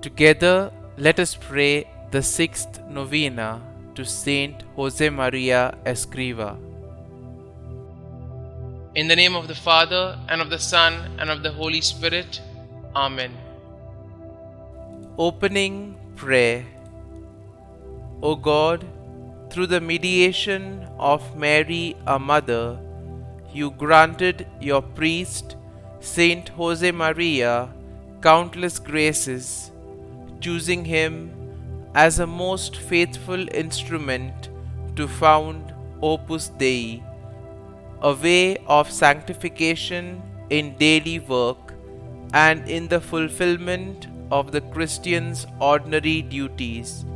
Together, let us pray the sixth novena to St Josemaria Escriva. In the name of the Father, and of the Son, and of the Holy Spirit. Amen. Opening Prayer. O God, through the mediation of Mary, our Mother, you granted your priest, Saint Josemaria, countless graces, choosing him as a most faithful instrument to found Opus Dei, a way of sanctification in daily work and in the fulfillment of the Christian's ordinary duties.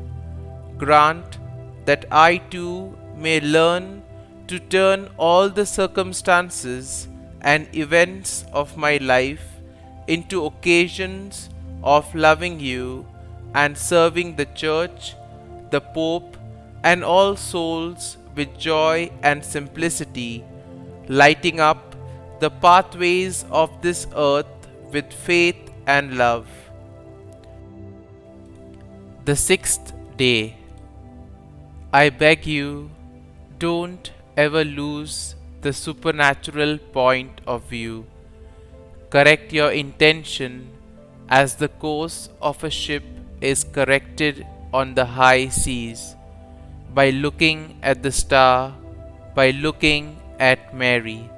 Grant that I too may learn to turn all the circumstances and events of my life into occasions of loving you and serving the Church, the Pope, and all souls with joy and simplicity, lighting up the pathways of this earth with faith and love. The sixth day. I beg you, don't ever lose the supernatural point of view. Correct your intention as the course of a ship is corrected on the high seas, by looking at the star, by looking at Mary.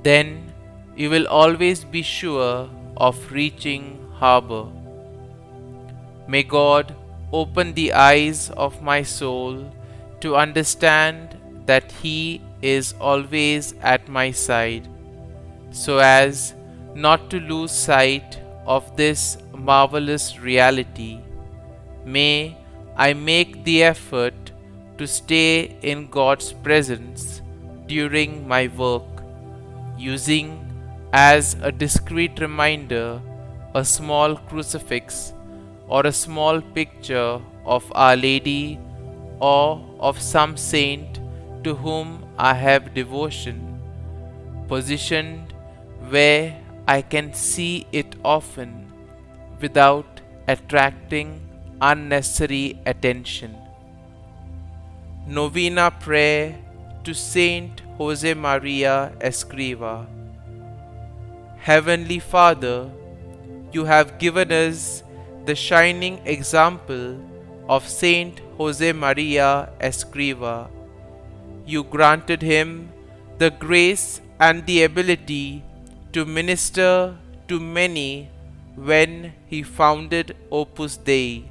Then you will always be sure of reaching harbor. May God open the eyes of my soul to understand that He is always at my side, so as not to lose sight of this marvelous reality. May I make the effort to stay in God's presence during my work, using as a discreet reminder a small crucifix or a small picture of Our Lady or of some saint to whom I have devotion, positioned where I can see it often without attracting unnecessary attention. Novena Prayer to Saint Josemaria Escriva. Heavenly Father, you have given us the shining example of Saint Josemaria Escriva. You granted him the grace and the ability to minister to many when he founded Opus Dei.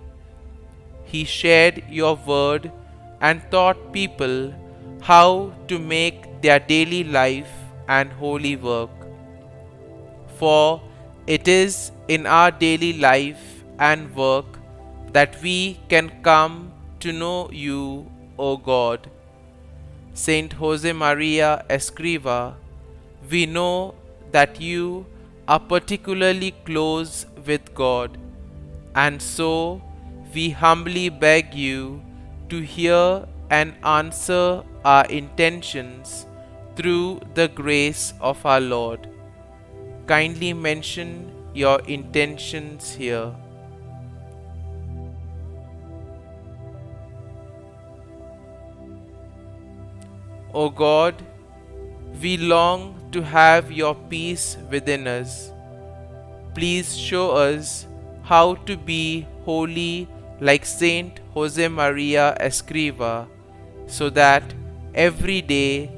He shared your word and taught people how to make their daily life and holy work. For it is in our daily life and work that we can come to know you, O God. Saint Josemaria Escriva, we know that you are particularly close with God, and so we humbly beg you to hear and answer our intentions through the grace of our Lord. Kindly mention your intentions here. O God, we long to have your peace within us. Please show us how to be holy like Saint Josemaria Escriva, so that every day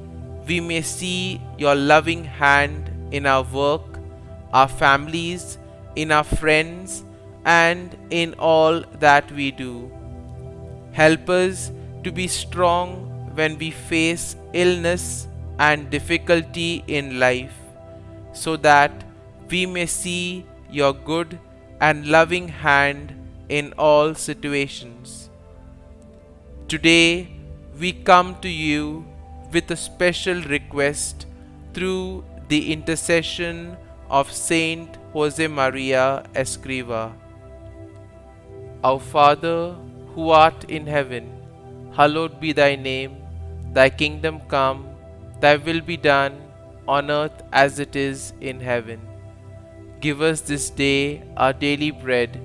we may see your loving hand in our work, our families, in our friends, and in all that we do. Help us to be strong when we face illness and difficulty in life, so that we may see your good and loving hand in all situations. Today we come to you with a special request through the intercession of Saint Josemaria Escriva. Our Father, who art in heaven, hallowed be thy name. Thy kingdom come, thy will be done, on earth as it is in heaven. Give us this day our daily bread,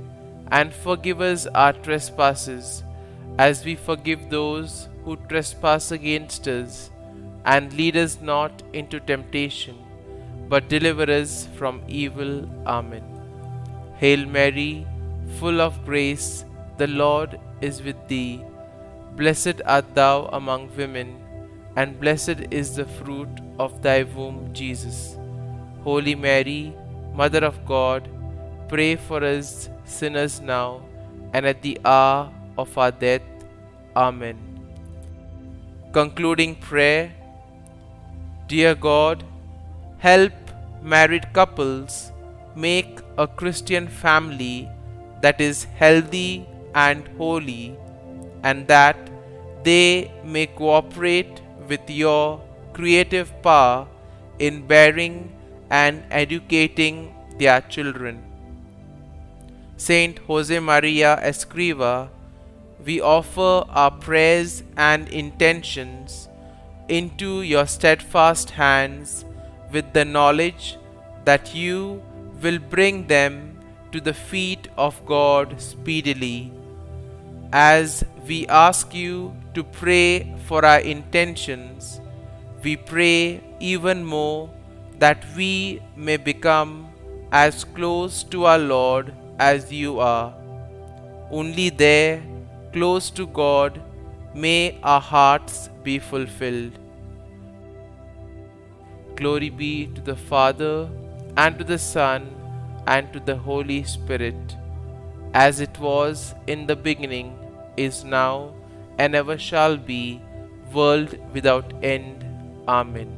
and forgive us our trespasses, as we forgive those who trespass against us. And lead us not into temptation, but deliver us from evil. Amen. Hail Mary, full of grace, the Lord is with thee. Blessed art thou among women, and blessed is the fruit of thy womb, Jesus. Holy Mary, Mother of God, pray for us sinners now and at the hour of our death. Amen. Concluding prayer. Dear God, help married couples make a Christian family that is healthy and holy, and that they may cooperate with your creative power in bearing and educating their children. St Josemaria Escriva, we offer our prayers and intentions into your steadfast hands with the knowledge that you will bring them to the feet of God speedily. As we ask you to pray for our intentions, we pray even more that we may become as close to our Lord as you are. Only there, close to God, may our hearts be fulfilled. Glory be to the Father, and to the Son, and to the Holy Spirit, as it was in the beginning, is now, and ever shall be, world without end. Amen.